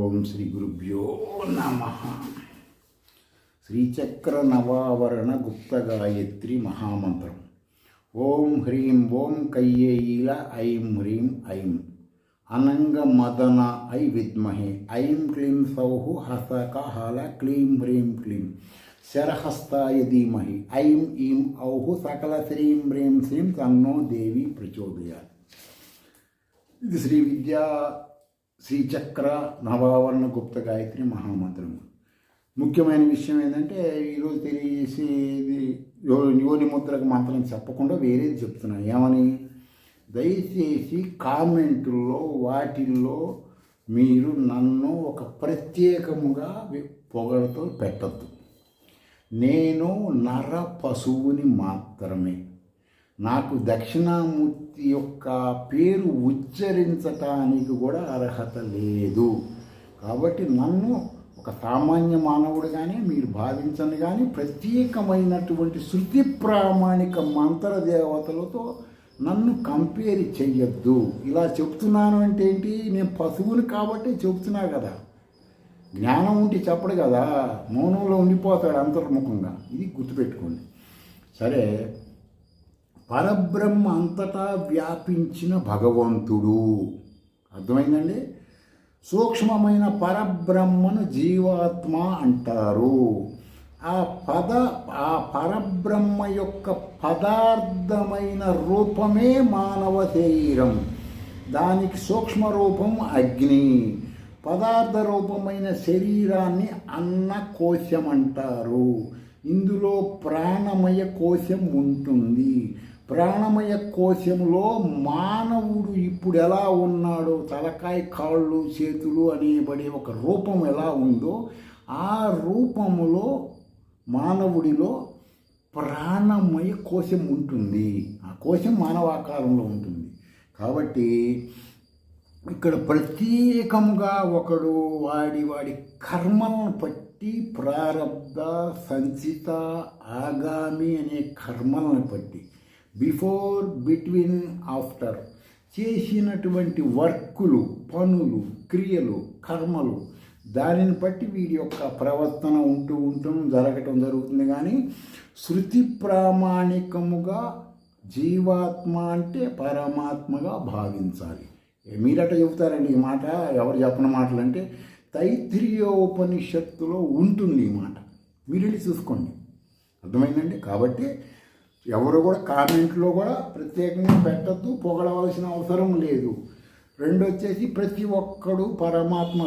ఓం శ్రీ గురుభ్యో నమ. శ్రీచక్ర నవావరణ గుప్త గాయత్రి మహామంత్రం. ఓం హ్రీం ఓం కయ్యేయిల ఐం హ్రీం ఐం అనంగ మదన ఐ విద్మహే ఐం క్లీం సౌః హసక హల క్లీం హ్రీం క్లీం శరహస్తాయ ధీమహి ఐం ఈం ఔః సకల శ్రీం హ్రీం శ్రీం తన్నో దేవి ప్రచోదయాత్. ఇది శ్రీచక్ర నవావరణ గుప్త గాయత్రి మహామంత్రం. ముఖ్యమైన విషయం ఏంటంటే ఈరోజు తెలియజేసేది యోని ముద్రకు మంత్రం చెప్పకుండా వేరేది చెప్తున్నాను. ఏమని? దయచేసి కామెంటుల్లో వాటిల్లో మీరు నన్ను ఒక ప్రత్యేకముగా పొగడతో పెట్టద్దు. నేను నర పశువుని మాత్రమే. నాకు దక్షిణామూర్తి యొక్క పేరు ఉచ్చరించటానికి కూడా అర్హత లేదు. కాబట్టి నన్ను ఒక సామాన్య మానవుడిగానే మీరు భావించండి, కానీ ప్రత్యేకమైనటువంటి శృతి ప్రామాణిక మంత్ర దేవతలతో నన్ను కంపేర్ చెయ్యొద్దు. ఇలా చెప్తున్నాను అంటే ఏంటి? నేను పశువుని కాబట్టి చెప్తున్నా కదా. జ్ఞానం ఉంటే చెప్పడు కదా, మౌనంలో ఉండిపోతాడు అంతర్ముఖంగా. ఇది గుర్తుపెట్టుకోండి. సరే, పరబ్రహ్మ అంతటా వ్యాపించిన భగవంతుడు, అర్థమైందండి? సూక్ష్మమైన పరబ్రహ్మను జీవాత్మ అంటారు. ఆ పరబ్రహ్మ యొక్క పదార్థమైన రూపమే మానవ శరీరం. దానికి సూక్ష్మ రూపం అగ్ని. పదార్థ రూపమైన శరీరాన్ని అన్న కోశం అంటారు. ఇందులో ప్రాణమయ కోశం ఉంటుంది. ప్రాణమయ కోశంలో మానవుడు ఇప్పుడు ఎలా ఉన్నాడో, తలకాయ కాళ్ళు చేతులు అనేబడే ఒక రూపం ఎలా ఉందో, ఆ రూపములో మానవుడిలో ప్రాణమయ కోశం ఉంటుంది. ఆ కోశం మానవాకారంలో ఉంటుంది. కాబట్టి ఇక్కడ ప్రత్యేకంగా ఒకడు వాడి కర్మలను బట్టి, ప్రారబ్ధ, సంచిత, ఆగామి అనే కర్మలను బట్టి, బిఫోర్, బిట్వీన్, ఆఫ్టర్ చేసినటువంటి వర్కులు, పనులు, క్రియలు, కర్మలు, దానిని బట్టి వీడి యొక్క ప్రవర్తన జరగటం జరుగుతుంది. కానీ శృతి ప్రామాణికముగా జీవాత్మ అంటే పరమాత్మగా భావించాలి. మీరట చెబుతారండి ఈ మాట. ఎవరు చెప్పిన మాటలు అంటే తైత్రీయోపనిషత్తులో ఉంటుంది ఈ మాట. మీరు వెళ్ళి చూసుకోండి, అర్థమైందండి? కాబట్టి ఎవరు కూడా కామెంట్లో కూడా ప్రత్యేకంగా పెట్టద్దు, పొగడవలసిన అవసరం లేదు. రెండొచ్చేసి ప్రతి ఒక్కడు పరమాత్మ